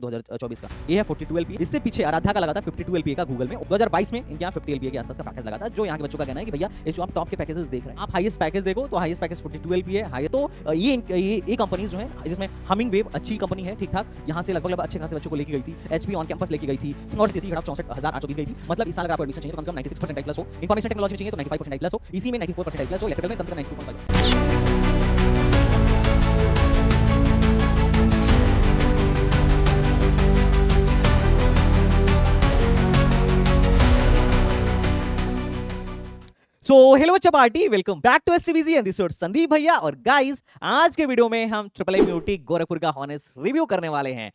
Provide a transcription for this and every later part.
2024 का। ये है 42 LPA। इससे पीछे आराध्या का लगा था 52 LPA का गूगल में। 2022 में इनके यहाँ 50 LPA के आसपास का पैकेज लगा था, जो यहाँ के बच्चों का कहना है कि भैया ये जो आप टॉप के पैकेजेस देख रहे हैं, आप हाईएस्ट पैकेज देखो तो हाईएस्ट पैकेज 42 LPA है। तो ये कंपनीज जो है, जिसमें हमिंग वेव अच्छी कंपनी है, ठीक ठाक, यहाँ से लगभग अच्छे खासे बच्चों को लेके गई थी। HP ऑन कैंपस लेके गई थी और सीसी हड़प 64,820 गई थी। मतलब इस साल अगर आपको एडमिशन चाहिए तो कम से कम 96% प्लस हो, इन्फॉर्मेशन टेक्नोलॉजी में चाहिए तो 95% प्लस हो, इसी में 94% प्लस हो, इलेक्ट्रिकल में कम से कम 92.5। सो हेलो बच्चा party, welcome back to STVG and this is Sandeep bhaiya. और गाइस, आज के वीडियो में हम ट्रिपल एम यूटी गोरखपुर का हॉनेस्ट रिव्यू करने वाले हैं।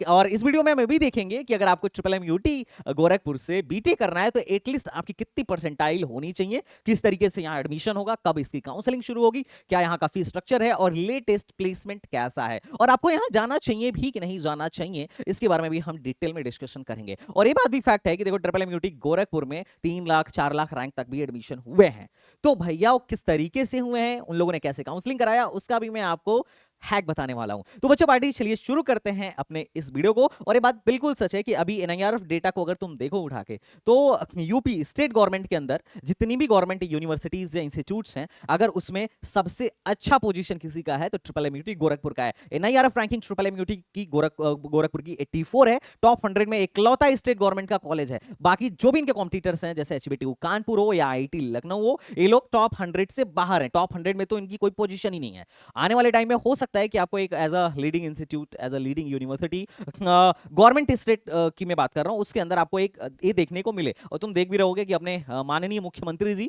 और इस वीडियो में हम भी देखेंगे कि अगर आपको ट्रिपल एम यूटी गोरखपुर से बीटेक करना है तो एटलीस्ट आपकी कितनी परसेंटाइल होनी चाहिए, किस तरीके से यहाँ एडमिशन होगा, कब इसकी काउंसलिंग शुरू होगी, क्या यहाँ का फीस स्ट्रक्चर है और लेटेस्ट प्लेसमेंट कैसा है, और आपको यहाँ जाना चाहिए भी कि नहीं जाना चाहिए, इसके बारे में भी हम डिटेल में डिस्कशन करेंगे। और ये बात भी फैक्ट है कि देखो, ट्रिपल एम यूटी गोरखपुर में 3 लाख 4 लाख रैंक तक भी एडमिशन हुए हैं। तो भैया वो किस तरीके से हुए हैं, उन लोगों ने कैसे काउंसलिंग कराया, उसका भी मैं आपको हैक बताने वाला हूं। तो बच्चों पार्टी, चलिए शुरू करते हैं अपने इस वीडियो को। और ये बात बिल्कुल सच है कि अभी एनआईआरएफ डेटा को अगर तुम देखो उठा के, तो यूपी स्टेट गवर्नमेंट के अंदर जितनी भी गवर्नमेंट यूनिवर्सिटीज या इंस्टीट्यूट्स हैं, अगर उसमें सबसे अच्छा पोजीशन किसी का है तो ट्रिपल एम यूटी गोरखपुर का है। NIRF ranking triple M UT की गोरखपुर की 84 है। टॉप 100 में इकलौता स्टेट गवर्नमेंट का कॉलेज है। बाकी जो भी इनके कॉम्पिटिटर्स हैं, जैसे एचबीटीयू कानपुर हो या आईआईटी लखनऊ हो, ये लोग टॉप 100 से बाहर हैं। टॉप 100 में तो इनकी कोई पोजीशन ही नहीं है। आने वाले टाइम में हो सकता है कि आपको एक as a leading institute, as a leading university, government state की मैं बात कर रहा हूं, उसके अंदर आपको एक ये देखने को मिले। और तुम देख भी रहोगे कि अपने माननीय मुख्यमंत्री जी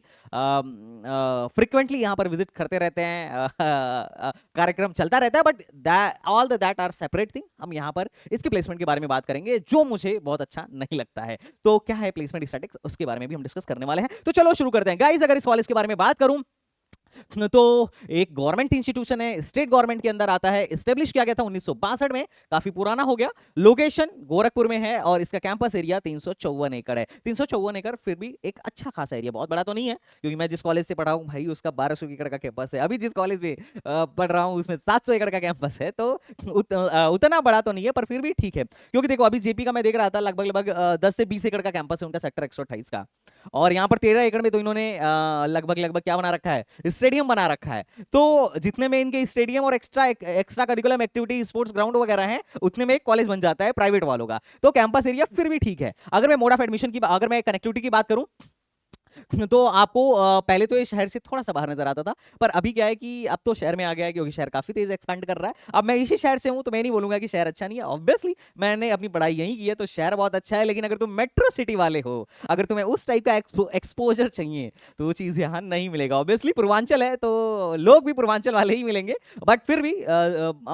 फ्रिक्वेंटली यहां पर विजिट करते रहते हैं, कार्यक्रम चलता रहता है। But all that are separate thing. हम यहां पर इसके प्लेसमेंट के बारे में बात करेंगे, जो मुझे बहुत अच्छा नहीं लगता है। तो क्या है प्लेसमेंट स्टैटिस्टिक्स, उसके बारे में भी हम डिस्कस करने वाले हैं। तो चलो शुरू करते हैं गाइस। अगर इस कॉलेज के बारे में बात करूं तो एक गवर्नमेंट इंस्टीट्यूशन है, स्टेट गवर्नमेंट के अंदर आता है, एस्टेब्लिश किया गया था 1962 में, काफी पुराना हो गया। लोकेशन गोरखपुर में है और इसका कैंपस एरिया 354 एकड़ है। 354 एकड़ फिर भी एक अच्छा खासा एरिया, बहुत बड़ा तो नहीं है, क्योंकि मैं जिस कॉलेज से पढ़ा हूं भाई, उसका 1200 एकड़ का कैंपस है। अभी जिस कॉलेज में पढ़ रहा हूं उसमें 700 एकड़ का कैंपस है। तो उतना बड़ा तो नहीं है, पर फिर भी ठीक है। क्योंकि देखो, अभी जेपी का मैं देख रहा था, लगभग 10 से 20 एकड़ का कैंपस है उनका, सेक्टर 128 का। और यहाँ पर 13 एकड़ में तो इन्होंने लगभग क्या बना रखा है, स्टेडियम बना रखा है। तो जितने में इनके स्टेडियम और extra curriculum activity, sports ground वगैरह हैं, उतने में एक कॉलेज बन जाता है प्राइवेट वालों का। तो कैंपस एरिया फिर भी ठीक है। अगर मैं मोड ऑफ एडमिशन की, अगर मैं कनेक्टिविटी की बात करूं, तो आपको पहले तो ये शहर से थोड़ा सा बाहर नजर आता था, पर अभी क्या है कि अब तो शहर में आ गया है, क्योंकि शहर काफी तेज एक्सपेंड कर रहा है। अब मैं इसी शहर से हूं, तो मैं नहीं बोलूंगा कि शहर अच्छा नहीं है। ऑब्वियसली मैंने अपनी पढ़ाई यहीं की है, तो शहर बहुत अच्छा है। लेकिन अगर तुम मेट्रो सिटी वाले हो, अगर तुम्हें उस टाइप का एक्सपोजर चाहिए, तो वो चीज यहाँ नहीं मिलेगा। ऑब्वियसली पूर्वांचल है, तो लोग भी पूर्वांचल वाले ही मिलेंगे, बट फिर भी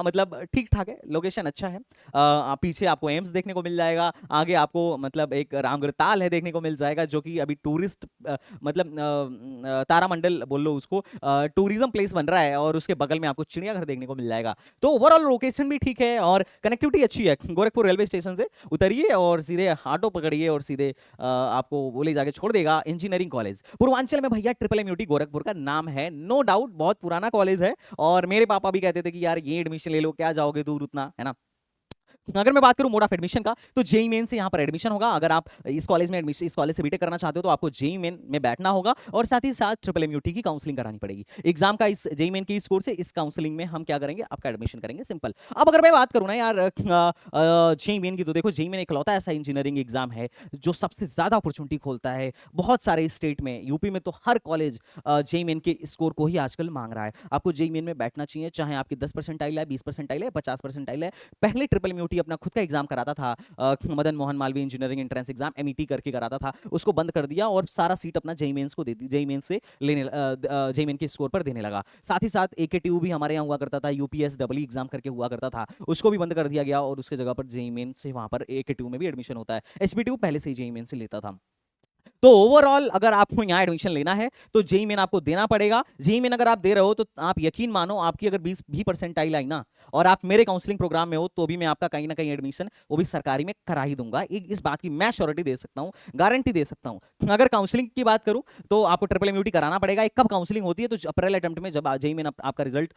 मतलब ठीक ठाक है, लोकेशन अच्छा है। पीछे आपको एम्स देखने को मिल जाएगा, आगे आपको मतलब एक रामगढ़ ताल है देखने को मिल जाएगा, जो कि अभी टूरिस्ट मतलब तारामंडल बोल लो उसको, टूरिज्म प्लेस बन रहा है। और उसके बगल में आपको चिड़ियाघर देखने को मिल जाएगा। तो ओवरऑल लोकेशन भी ठीक है और कनेक्टिविटी अच्छी है। गोरखपुर रेलवे स्टेशन से उतरिए और सीधे ऑटो पकड़िए और सीधे आपको वो ले जाके छोड़ देगा इंजीनियरिंग कॉलेज। पूर्वांचल में भैया ट्रिपल एम यूटी गोरखपुर का नाम है, नो डाउट, बहुत पुराना कॉलेज है। और मेरे पापा भी कहते थे कि यार ये एडमिशन ले लो, क्या जाओगे दूर उतना, है ना। अगर मैं बात करूं मोड ऑफ एडमिशन का, तो जेई मेन से यहां पर एडमिशन होगा। अगर आप इस कॉलेज में एडमिशन, इस कॉलेज से बीटेक करना चाहते हो, तो आपको जेई मेन में बैठना होगा और साथ ही साथ ट्रिपल एम यूटी की काउंसलिंग करानी पड़ेगी। एग्जाम का इस जेई मेन के स्कोर से इस काउंसलिंग में हम क्या करेंगे, आपका एडमिशन करेंगे, सिंपल। अब अगर मैं बात करूं ना यार जेई मेन की, तो देखो जेई मेन इकलौता ऐसा इंजीनियरिंग एग्जाम है जो सबसे ज्यादा अपॉर्चुनिटी खोलता है बहुत सारे स्टेट में। यूपी में तो हर कॉलेज जेई मेन के स्कोर को ही आजकल मांग रहा है। आपको जेई मेन में बैठना चाहिए, चाहे आपकी 10% है, 20% है, 50% है। पहले ट्रिपल एम यूटी अपना खुद का एग्जाम कराता था, Madan Mohan Malviya engineering entrance exam MET करके कराता था, उसको बंद कर दिया और सारा सीट अपना जेई मेंस को दे दी, जेई मेंस से लेने, जेई मेन के स्कोर पर देने लगा। साथ ही साथ एकेटीयू भी हमारे यहाँ हुआ करता था, यूपीएस डबल एग्जाम करके हुआ करता था, उसको भी बंद कर दिया गया और उसके जगह पर जेई मेन से वहां पर एकेटीयू में भी एडमिशन होता है। एचबीटीयू पहले से ही जेई मेन से लेता था। तो ओवरऑल अगर आपको यहाँ एडमिशन लेना है तो जेई मेन आपको देना पड़ेगा। जेई मेन अगर आप दे रहे हो तो आप यकीन मानो आपकी अगर 20 भी परसेंटाइल आई ना और आप मेरे काउंसलिंग प्रोग्राम में हो तो भी मैं आपका कहीं ना कहीं एडमिशन वो भी सरकारी में करा ही दूंगा। इस बात की मैं श्योरिटी दे सकता हूँ, गारंटी दे सकता हूँ। अगर काउंसलिंग की बात करूँ तो आपको ट्रिपल एमयूटी कराना पड़ेगा। एक कब काउंसलिंग होती है तो अप्रैल अटेम्प्ट में जब जेई मेन आपका रिजल्ट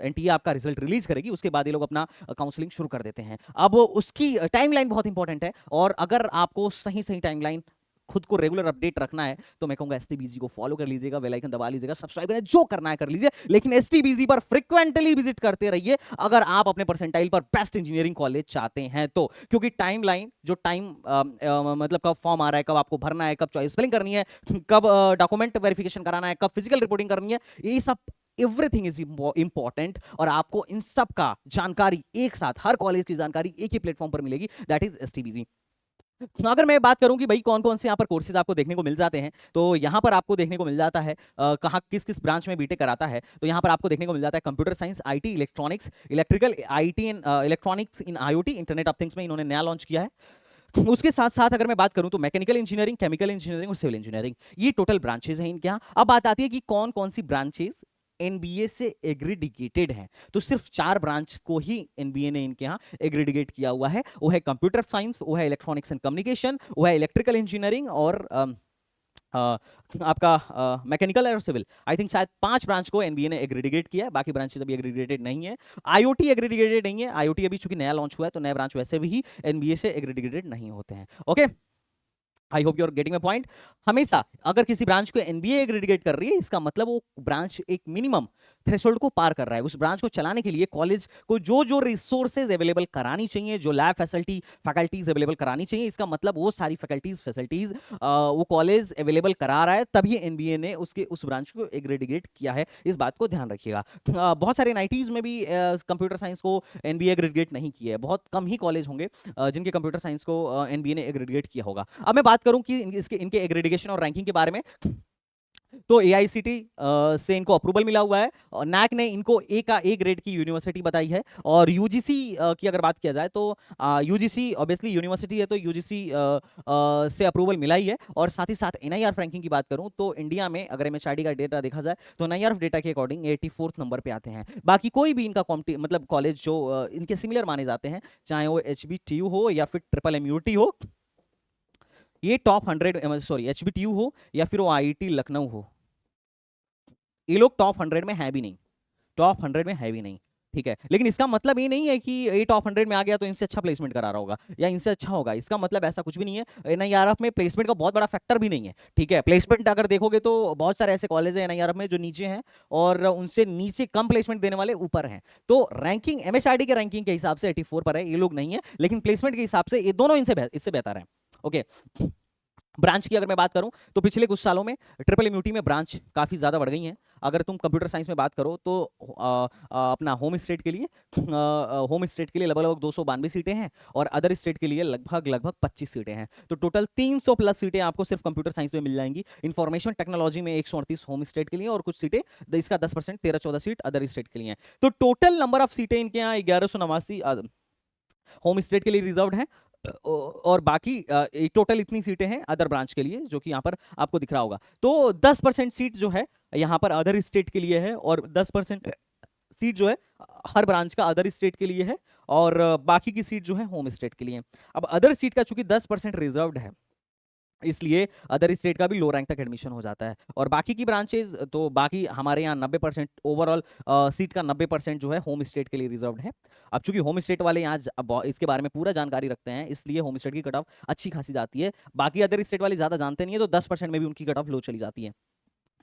एनटीए आपका रिजल्ट रिलीज करेगी उसके बाद ये लोग अपना काउंसलिंग शुरू कर देते हैं। अब उसकी टाइमलाइन बहुत इंपॉर्टेंट है और अगर आपको सही सही टाइमलाइन खुद को रेगुलर अपडेट रखना है तो मैं कहूंगा एसटीबीजी को फॉलो कर लीजिएगा, बेल आइकन दबा लीजिएगा, सब्सक्राइब करें, जो करना है कर लीजिए, लेकिन एसटीबीजी पर फ्रीक्वेंटली विजिट करते रहिए अगर आप अपने परसेंटाइल पर बेस्ट इंजीनियरिंग कॉलेज चाहते हैं तो। क्योंकि टाइमलाइन जो टाइम मतलब कब फॉर्म आ रहा है, कब आपको भरना है, कब चॉइस फिलिंग करनी है, कब डॉक्यूमेंट वेरिफिकेशन कराना है, कब फिजिकल रिपोर्टिंग करनी है, ये सब एवरीथिंग इज इंपॉर्टेंट और आपको इन सब का जानकारी एक साथ, हर कॉलेज की जानकारी एक ही प्लेटफॉर्म पर मिलेगी, दैट इज एसटीबीजी। अगर मैं बात करूं कि भाई कौन कौन से यहाँ पर कोर्सेज आपको देखने को मिल जाते हैं तो यहाँ पर आपको देखने को मिल जाता है कहाँ किस किस ब्रांच में बीटेक कराता है। तो यहाँ पर आपको देखने को मिल जाता है computer science, IT, electronics, electrical, IT in electronics in IoT, internet of things में इन्होंने नया लॉन्च किया है। उसके साथ साथ अगर मैं बात करूं तो मैकेनिकल इंजीनियरिंग, केमिकल इंजीनियरिंग और सिविल इंजीनियरिंग, ये टोटल ब्रांचेज हैं इनके यहाँ। अब बात आती है कि कौन कौन सी ब्रांचेज एनबीए से एग्रीडिकेटेड है तो सिर्फ 4 ब्रांच को ही एनबीए ने इनके यहाँ एग्रीडिकेट किया हुआ है। वो है कंप्यूटर साइंस, वो है इलेक्ट्रॉनिक्स एंड कम्युनिकेशन, वो है इलेक्ट्रिकल इंजीनियरिंग और आपका मैकेनिकल और सिविल। आई थिंक शायद 5 ब्रांच को एनबीए ने एग्रीडिकेट किया है, बाकी ब्रांचेस अभी एग्रीडिकेटेड नहीं है। आईओटी एग्रीडिकेटेड नहीं है, आईओटी अभी चूंकि नया लॉन्च हुआ है तो नए ब्रांच वैसे भी एनबीए से एग्रीडिकेटेड नहीं होते हैं। Okay, I hope you are getting my point. हमेशा अगर किसी ब्रांच को एनबीए एग्रीडिकेट कर रही है इसका मतलब वो ब्रांच एक मिनिमम थ्रेशोल्ड को पार कर रहा है। उस ब्रांच को चलाने के लिए कॉलेज को जो जो रिसोर्सेज अवेलेबल करानी चाहिए, जो लैब फैसिलिटी फैकल्टीज अवेलेबल करानी चाहिए, इसका मतलब वो सारी फैकल्टीज फैसिलिटीज वो कॉलेज अवेलेबल करा रहा है, तभी एनबीए ने उसके उस ब्रांच को एग्रीडिकेट किया है। इस बात को ध्यान रखिएगा। बहुत सारे एनआईटीज में भी कंप्यूटर साइंस को एनबीए एग्रीडिकेट नहीं किया है, बहुत कम ही कॉलेज होंगे जिनके कंप्यूटर साइंस को एनबीए ने एग्रीडिकेट किया होगा। अब मैं बात करूं कि इनके एग्रीडिकेशन और रैंकिंग के बारे में तो एआईसीटी से इनको अप्रूवल मिला हुआ है और नैक ने इनको ए ग्रेड की यूनिवर्सिटी बताई है। और यूजीसी की अगर बात किया जाए तो यूजीसी ऑब्वियसली यूनिवर्सिटी है तो यूजीसी से अप्रूवल मिला ही है। और साथ ही साथ एनआईआरएफ रैंकिंग की बात करूं तो इंडिया में अगर एमएचआरडी का डेटा देखा जाए तो एनआईआरएफ डेटा के अकॉर्डिंग 84th नंबर पे आते हैं। बाकी कोई भी इनका मतलब कॉलेज जो इनके सिमिलर माने जाते हैं, चाहे वो एचबीटीयू हो या फिर ट्रिपल एमयूटी हो, ये टॉप 100 सॉरी एचबीटीयू हो या फिर वो आईआईटी लखनऊ हो, ये लोग टॉप 100 में है भी नहीं, टॉप 100 में है भी नहीं। ठीक है, लेकिन इसका मतलब ये नहीं है कि ये टॉप 100 में आ गया तो इनसे अच्छा प्लेसमेंट करा रहा होगा या इनसे अच्छा होगा, इसका मतलब ऐसा कुछ भी नहीं है। एनआईआरएफ में प्लेसमेंट का बहुत बड़ा फैक्टर भी नहीं है। ठीक है, प्लेसमेंट अगर देखोगे तो बहुत सारे ऐसे कॉलेज हैं एनआईआरएफ में जो नीचे हैं और उनसे नीचे कम प्लेसमेंट देने वाले ऊपर हैं। तो रैंकिंग एमएचआरडी के रैंकिंग के हिसाब से 84 पर है, ये लोग नहीं है, लेकिन प्लेसमेंट के हिसाब से ये दोनों इससे बेहतर है। ओके, ब्रांच की अगर मैं बात करूं तो पिछले कुछ सालों में ट्रिपल एमयूटी में ब्रांच काफ़ी ज़्यादा बढ़ गई हैं। अगर तुम कंप्यूटर साइंस में बात करो तो अपना होम स्टेट के लिए लगभग 292 सीटें हैं और अदर स्टेट के लिए लगभग 25 सीटें हैं। तो टोटल 300 प्लस सीटें आपको सिर्फ कंप्यूटर साइंस में मिल जाएंगी। इंफॉर्मेशन टेक्नोलॉजी में 138 होम स्टेट के लिए और कुछ सीटें इसका 10% 13-14 सीट अदर स्टेट के लिए हैं। तो टोटल नंबर ऑफ सीटें इनके यहाँ 1189 होम स्टेट के लिए रिजर्व्ड हैं और बाकी टोटल इतनी सीटें हैं अदर ब्रांच के लिए जो कि यहाँ पर आपको दिख रहा होगा। तो 10% सीट जो है यहाँ पर अदर स्टेट के लिए है और 10% सीट जो है हर ब्रांच का अदर स्टेट के लिए है और बाकी की सीट जो है होम स्टेट के लिए। अब अदर सीट का चूंकि 10% रिजर्व्ड है इसलिए अदर स्टेट का भी लो रैंक तक एडमिशन हो जाता है। और बाकी की ब्रांचेज तो बाकी हमारे यहाँ 90% ओवरऑल सीट का 90% जो है होम स्टेट के लिए रिजर्व्ड है। अब चूंकि होम स्टेट वाले यहाँ इसके बारे में पूरा जानकारी रखते हैं इसलिए होम स्टेट की कट ऑफ अच्छी खासी जाती है। बाकी अदर स्टेट वाले ज़्यादा जानते नहीं है तो 10% में भी उनकी कट ऑफ लो चली जाती है।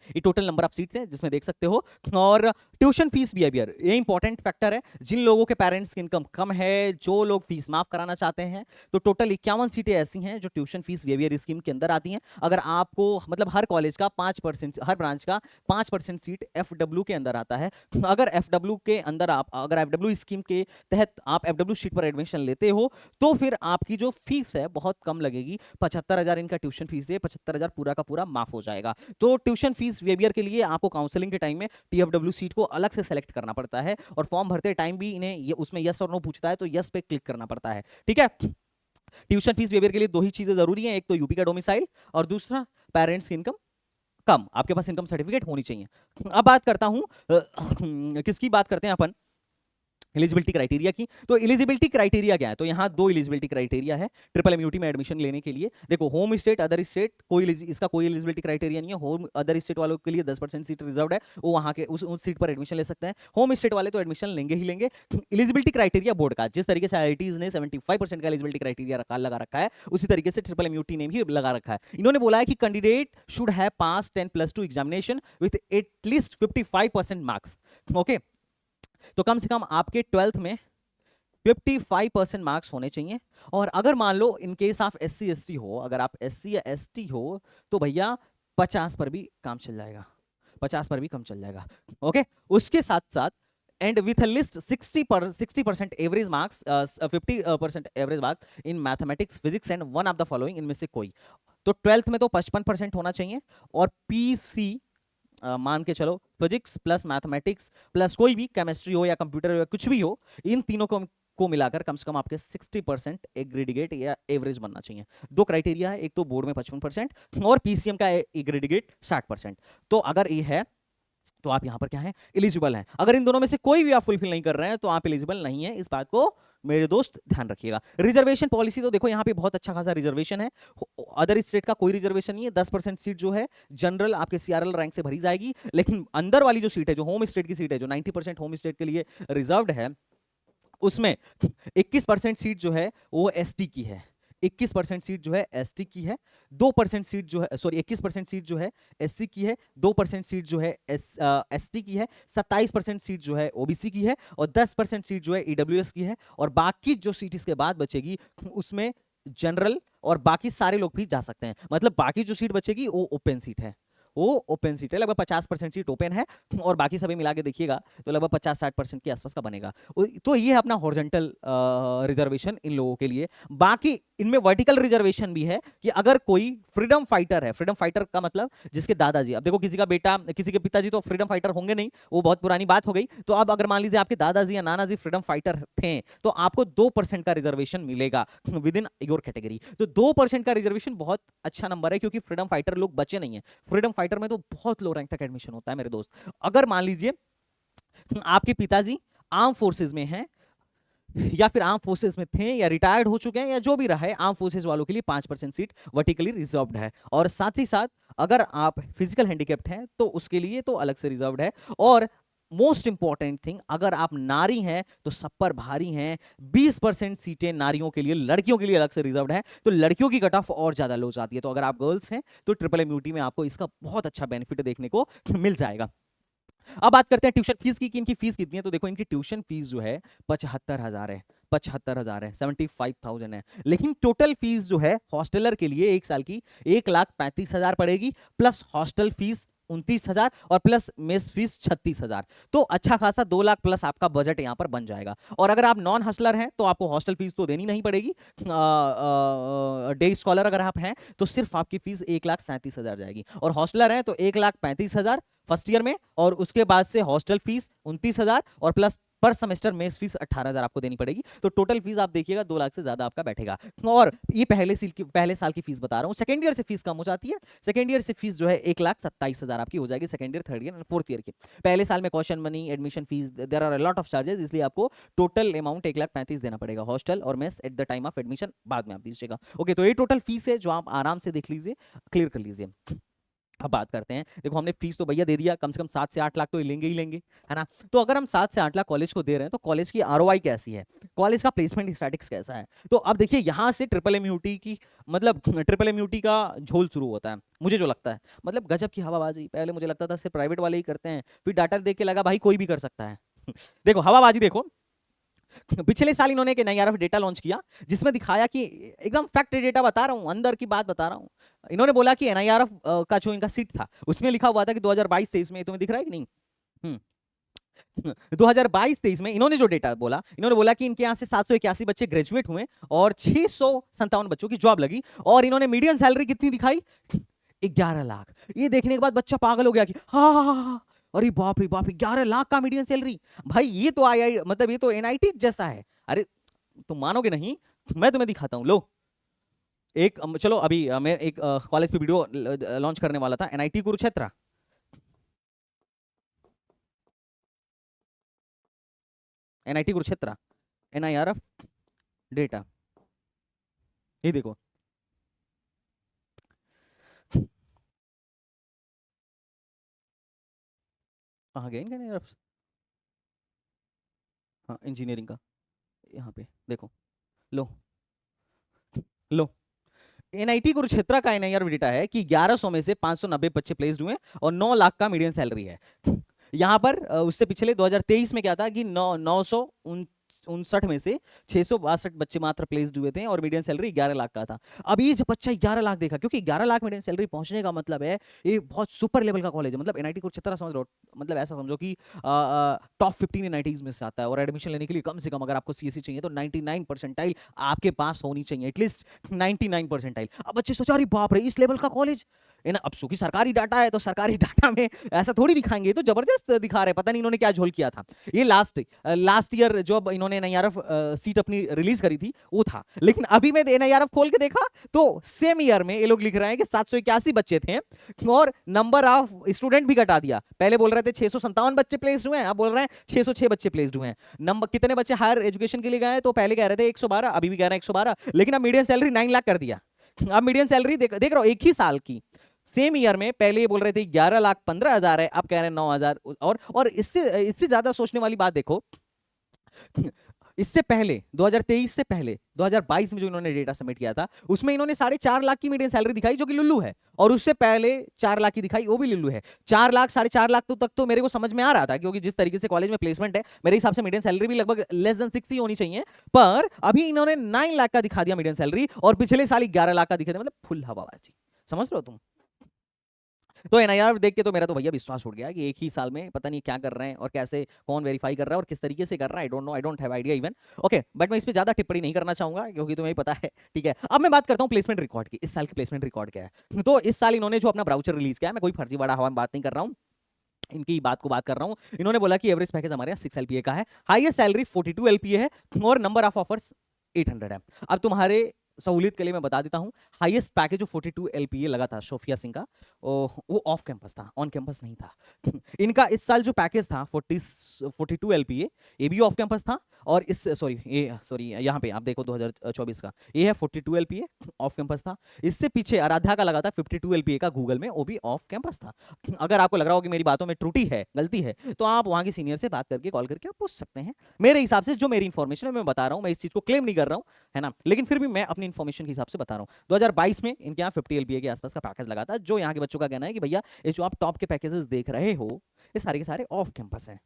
ये टोटल नंबर ऑफ सीट्स है जिसमें देख सकते हो। और ट्यूशन फीस बिहेवियर ये इंपॉर्टेंट फैक्टर है। जिन लोगों के पेरेंट्स की इनकम कम है, जो लोग फीस माफ कराना चाहते हैं, तो टोटल 51 सीटें ऐसी हैं जो ट्यूशन फीस बिहेवियर स्कीम के अंदर आती हैं। अगर आपको मतलब हर कॉलेज का 5%, हर ब्रांच का 5% सीट एफडब्ल्यू के अंदर आता है। अगर एफडब्ल्यू के अंदर अगर एफडब्ल्यू स्कीम के तहत आप एफडब्ल्यू शीट पर एडमिशन लेते हो तो फिर आपकी जो फीस है बहुत कम लगेगी। 75,000 इनका ट्यूशन फीस है, 75,000 पूरा का पूरा माफ हो जाएगा। तो ट्यूशन फीस बिहेवियर के लिए आपको काउंसलिंग के टाइम में टीएफडब्ल्यू सीट को अलग से सेलेक्ट करना पड़ता है और फॉर्म भरते टाइम भी इन्हें उसमें यस और नो पूछता है तो यस पे क्लिक करना पड़ता है। ठीक है, ट्यूशन फीस वेवर के लिए दो ही चीजें जरूरी हैं, एक तो यूपी का डोमिसाइल और दूसरा पेरेंट्स की इनकम कम, आपके पास इनकम सर्टिफिकेट होनी चाहिए। अब बात करता हूं किसकी बात करते हैं अपन, एलिजिबिलिटी क्राइटेरिया की। तो एलिजिबिलिटी क्राइटेरिया क्या है, तो यहाँ दो एलिजिबिलिटी क्राइटेरिया है ट्रिपल एमयूटी में एडमिशन लेने के लिए। देखो होम स्टेट अदर स्टेट इसका कोई एलिजिबिलिटी क्राइटेरिया नहीं है। होम अदर स्टेट वालों के लिए 10% सीट रिजर्व है, वो वहाँ के उस सीट पर एडमिशन ले सकते हैं। होम स्टेट वाले तो एडमिशन लेंगे ही लेंगे। एलिजिबिलिटी क्राइटेरिया बोर्ड का जिस तरीके से आईआईटीज ने 75% का एलिजिबिलिटी क्राइटेरिया लगा रखा है, उसी तरीके से ट्रिपल एमयूटी ने भी लगा रखा है। इन्होंने बोला है कि candidate should have pass 10+2 examination with at least 55% marks. Okay, तो कम से कम आपके 12th में 55% मार्क्स होने चाहिए। और अगर मान लो इन केस आप SC ST हो, अगर आप SC या ST हो तो भैया 50 पर भी काम चल जाएगा, 50 पर भी कम चल जाएगा। ओके, उसके साथ साथ and with list 60% average marks, 50% average marks in mathematics physics and one of the following, इनमें से कोई। तो 12th में तो 55% होना चाहिए और PC मान के चलो फिजिक्स प्लस मैथमेटिक्स प्लस कोई भी केमिस्ट्री हो या कंप्यूटर हो या कुछ भी हो, इन तीनों को मिलाकर कम से कम आपके 60% एग्रीडिगेट या एवरेज बनना चाहिए। दो क्राइटेरिया है, एक तो बोर्ड में 55% और PCM का एग्रीडिगेट 60%। तो अगर ये है तो आप यहां पर क्या है, एलिजिबल हैं। अगर इन दोनों में से कोई भी आप फुलफिल नहीं कर रहे हैं तो आप एलिजिबल नहीं है, इस बात को मेरे दोस्त ध्यान रखिएगा। रिजर्वेशन पॉलिसी तो देखो यहाँ पे बहुत अच्छा खासा रिजर्वेशन है। अदर स्टेट का कोई रिजर्वेशन नहीं है। 10% सीट जो है जनरल आपके CRL रैंक से भरी जाएगी, लेकिन अंदर वाली जो सीट है, जो होम स्टेट की सीट है, जो 90% होम स्टेट के लिए रिजर्व्ड है, उसमें 21% सीट जो है वो ST की है, 21% सीट जो है ST की है, 2% सीट जो है 21% सीट जो है SC की है, 2% सीट जो है ST की है, 27% सीट जो है OBC की है और 10% सीट जो है EWS की है। और बाकी जो सीट इसके बाद बचेगी उसमें जनरल और बाकी सारे लोग भी जा सकते हैं। मतलब बाकी जो सीट बचेगी वो ओपन सीट है, वो ओपन सीट है। लगभग 50% सीट ओपन है और बाकी सभी मिला के देखिएगा तो लगभग 50-60% के आसपास का बनेगा। तो ये है अपना हॉरिजॉन्टल रिजर्वेशन इन लोगों के लिए। बाकी इनमें वर्टिकल रिजर्वेशन भी है कि अगर कोई फ्रीडम फाइटर है, फ्रीडम फाइटर का मतलब जिसके दादाजी, अब देखो किसी का बेटा, किसी के पिताजी तो फ्रीडम फाइटर होंगे नहीं, वो बहुत पुरानी बात हो गई। तो अब अगर मान लीजिए आपके दादाजी या नानाजी फ्रीडम फाइटर थे तो आपको 2% का रिजर्वेशन मिलेगा विद इन योर कैटेगरी। तो 2% का रिजर्वेशन बहुत अच्छा नंबर है, क्योंकि फ्रीडम फाइटर लोग बचे नहीं है। फ्रीडम फाइटर में तो बहुत लो रैंक तक एडमिशन होता है मेरे दोस्त। अगर मान लीजिए आपके पिताजी आर्म फोर्सेज में हैं या फिर आर्म फोर्सेज में थे या रिटायर्ड हो चुके हैं या जो भी रहा है, आर्म फोर्सेज वालों के लिए 5% सीट वर्टिकली रिजर्व्ड है। और साथ ही साथ अगर आप फिजिकल हैंडीकैप्ड हैं तो उसके लिए तो अलग से रिजर्व्ड है। और मोस्ट इंपॉर्टेंट थिंग, अगर आप नारी हैं तो सब पर भारी हैं, 20% सीटें नारियों के लिए, लड़कियों के लिए अलग से रिजर्व्ड है। तो लड़कियों की कट ऑफ और ज्यादा लो जाती है। तो अगर आप गर्ल्स हैं तो ट्रिपल एमयूटी में आपको इसका बहुत अच्छा बेनिफिट देखने को मिल जाएगा। अब बात करते हैं ट्यूशन फीस की कि इनकी फीस कितनी है। तो देखो इनकी ट्यूशन फीस जो है 75,000 है, 75,000 है, 75,000 है। लेकिन टोटल फीस जो है हॉस्टलर के लिए एक साल की 1,35,000 पड़ेगी, प्लस हॉस्टल फीस 29,000 और प्लस मेस फीस 36,000। तो अच्छा खासा 2 लाख प्लस आपका बजट यहाँ पर बन जाएगा। और अगर आप नॉन हॉस्टलर हैं तो आपको हॉस्टल फीस तो देनी नहीं पड़ेगी। डे स्कॉलर अगर आप हैं तो सिर्फ आपकी फीस 1,37,000 जाएगी। और हॉस्टलर हैं तो 1,35,000 फर्स्ट ईयर में, और उसके बाद से हॉस्टल फीस 29,000 और प्लस पर सेमेस्टर मेस फीस 18,000 आपको देनी पड़ेगी। तो टोटल फीस आप देखिएगा 2 लाख से ज्यादा आपका बैठेगा। और ये पहले साल की फीस बता रहा हूँ। सेकंड ईयर से फीस कम हो जाती है। सेकंड ईयर से फीस जो है 1,27,000 आपकी हो जाएगी, second year, third year and fourth year की। पहले साल में caution money, admission fees, there are a lot of charges, इसलिए आपको टोटल अमाउंट 1,35,000 देना पड़ेगा। हॉस्टल और mess at the time of admission बाद में आप दीजिएगा। ओके, तो ये टोटल फीस है जो आप आराम से देख लीजिए, क्लियर कर लीजिए। अब बात करते हैं, देखो हमने फीस तो भैया दे दिया, कम से कम 7 से 8 लाख तो लेंगे ही लेंगे, है ना। तो अगर हम 7 से 8 लाख कॉलेज को दे रहे हैं तो कॉलेज की ROI कैसी है, कॉलेज का प्लेसमेंट स्टैटिक्स कैसा है। तो अब देखिए यहाँ से ट्रिपल एमयूटी की, मतलब ट्रिपल एमयूटी का झोल शुरू होता है। मुझे जो लगता है, मतलब गजब की हवाबाजी। पहले मुझे लगता था सिर्फ प्राइवेट वाले ही करते हैं, फिर डाटा देख के लगा भाई कोई भी कर सकता है। देखो हवाबाजी देखो, पिछले साल इन्होंने एक NIRF डेटा लॉन्च किया जिसमें दिखाया कि, एकदम फैक्ट डेटा बता रहा हूं, अंदर की बात बता रहा हूं। इन्होंने बोला कि NIRF का जो इनका सीट था उसमें लिखा हुआ था कि 2022-23 में, तुम्हें दिख रहा है कि नहीं, 2022-23 में इन्होंने जो डेटा बोला, इन्होंने बोला कि इनके यहाँ से 781 बच्चे ग्रेजुएट हुए और 657 बच्चों की जॉब लगी। और इन्होंने मीडियन सैलरी कितनी दिखाई, 11 लाख। ये देखने के बाद बच्चा पागल हो गया कि हाँ, अरे बाप रे बाप, 11 लाख का मीडियन सैलरी। भाई ये तो मतलब ये तो NIT जैसा है। अरे तुम मानोगे नहीं, मैं तुम्हें दिखाता हूं, लो एक चलो अभी मैं एक कॉलेज पे वीडियो लॉन्च करने वाला था, NIT Kurukshetra, NIT Kurukshetra, NIRF data, ये देखो। कहाँ गया इनका एनआईआरएफ? हाँ इंजीनियरिंग का, यहाँ पे देखो, लो लो। एनआईटी कुरुक्षेत्र का एनआईआर डेटा है कि 1100 में से 590 बच्चे प्लेस्ड हुए और 9 लाख का मीडियन सैलरी है। यहाँ पर उससे पिछले 2023 में क्या था कि 959 में से 662 बच्चे मात्र प्लेस्ड हुए थे और मीडियन सैलरी 11 लाख का था। अभी जब बच्चा 11 लाख देखा, क्योंकि 11 लाख मीडियन सैलरी पहुंचने का मतलब है ये बहुत सुपर लेवल का कॉलेज है। मतलब एनआईटी कुरुक्षेत्र समझ लो, मतलब ऐसा समझो कि टॉप 15 एनआईटीज में से आता है और एडमिशन लेने के लिए कम से कम अगर आपको सीएससी चाहिए तो 99 परसेंटाइल आपके पास होनी चाहिए, एटलीस्ट 99 परसेंटाइल। अब बच्चे सोचा अरे बाप रे, इस लेवल का कॉलेज है ना। अब चूंकि सरकारी डाटा है तो सरकारी डाटा में ऐसा थोड़ी दिखाएंगे, तो जबरदस्त दिखा रहे, पता नहीं इन्होंने क्या झोल किया था। ये लास्ट ईयर जो अब इन्होंने एनआईआरएफ सीट अपनी रिलीज करी थी वो था, लेकिन अभी मैं एनआईआरएफ खोल के देखा तो सेम ईयर में ये लोग लिख रहे हैं कि 781 बच्चे थे और नंबर ऑफ स्टूडेंट भी घटा दिया। पहले बोल रहे थे 657 बच्चे प्लेस्ड हुए हैं, अब बोल रहे हैं 606 बच्चे प्लेस्ड हुए हैं। नंबर कितने बच्चे हायर एजुकेशन के लिए गए, तो पहले कह रहे थे 112, अभी भी कह रहे हैं 112, लेकिन अब मीडियन सैलरी 9 लाख कर दिया। अब मीडियन सैलरी देख रहा हूं एक ही साल की, सेम ईयर में पहले ये बोल रहे थे 11,15,000 है, अब कह रहे हैं 9,000। और इससे ज्यादा सोचने वाली बात देखो, इससे पहले 2023 से पहले 2022 में जो इन्होंने डेटा सबमिट किया था उसमें इन्होंने 4.5 लाख की मीडियन सैलरी दिखाई जो कि लुल्लू है, और उससे पहले 4 लाख की दिखाई वो भी लुल्लू है। 4 लाख 4.5 लाख तक तो मेरे को समझ में आ रहा था, क्योंकि जिस तरीके से कॉलेज में प्लेसमेंट है मेरे हिसाब से मीडियन सैलरी भी लगभग लेस देन 6 ही होनी चाहिए। पर अभी इन्होंने 9 लाख का दिखा दिया मीडियन सैलरी और पिछले साल 11 लाख का दिखा दिया, मतलब फुल हवाबाजी, समझ लो तुम। तो एनआईआर देख के तो मेरा तो भैया विश्वास उठ गया कि एक ही साल में पता नहीं क्या कर रहे हैं और कैसे कौन वेरीफाई कर रहा है और किस तरीके से कर रहा है। I don't know, I don't have idea even. Okay, but मैं इस पे ज्यादा टिप्पणी नहीं करना चाहूंगा क्योंकि तुम्हें पता है, ठीक है। अब मैं बात करता हूं प्लेसमेंट रिकॉर्ड की। इस साल की प्लेसमेंट रिकॉर्ड क्या है? तो इस साल इन्होंने जो अपना ब्राउचर रिलीज किया है, मैं कोई फर्जीवाड़ा हवा में बात नहीं कर रहा हूँ, इनकी बात को बात कर रहा हूं। इन्होंने बोला कि एवरेज पैकेज हमारे यहाँ 6 एलपीए का है, हाईएस्ट सैलरी 42 एलपीए है और नंबर ऑफ ऑफर्स 800 है। अब तुम्हारे सहूलियत के लिए मैं बता देता हूं, हाईएस्ट पैकेज जो 42 एलपीए लगा था सोफिया सिंह का, वो ऑफ कैंपस था, ऑन कैंपस नहीं था। इनका इस साल जो पैकेज था 42 एलपीए, ये भी ऑफ कैंपस था। और इस सॉरी यहाँ पे आप देखो 2024 का, ये है 42 एलपीए, ऑफ कैंपस था। इससे पीछे आराध्या का लगा था 52 एलपीए का गूगल में, वो भी ऑफ कैंपस था। अगर आपको लग रहा हो कि मेरी बातों में त्रुटि है, गलती है, तो आप वहां के सीनियर से बात करके, कॉल करके आप पूछ सकते हैं। मेरे हिसाब से जो मेरी इंफॉर्मेशन है मैं बता रहा हूं, मैं इस चीज को क्लेम नहीं कर रहा हूं, है ना, लेकिन फिर भी मैं अपनी इंफॉर्मेशन के हिसाब से बता रहा हूं। 2022 में इनके यहाँ 50 एलपीए के आसपास का पैकेज लगा था। जो यहाँ के बच्चों का कहना है कि भैया ये जो आप टॉप के पैकेजेस देख रहे हो ये सारे के सारे ऑफ कैंपस हैं,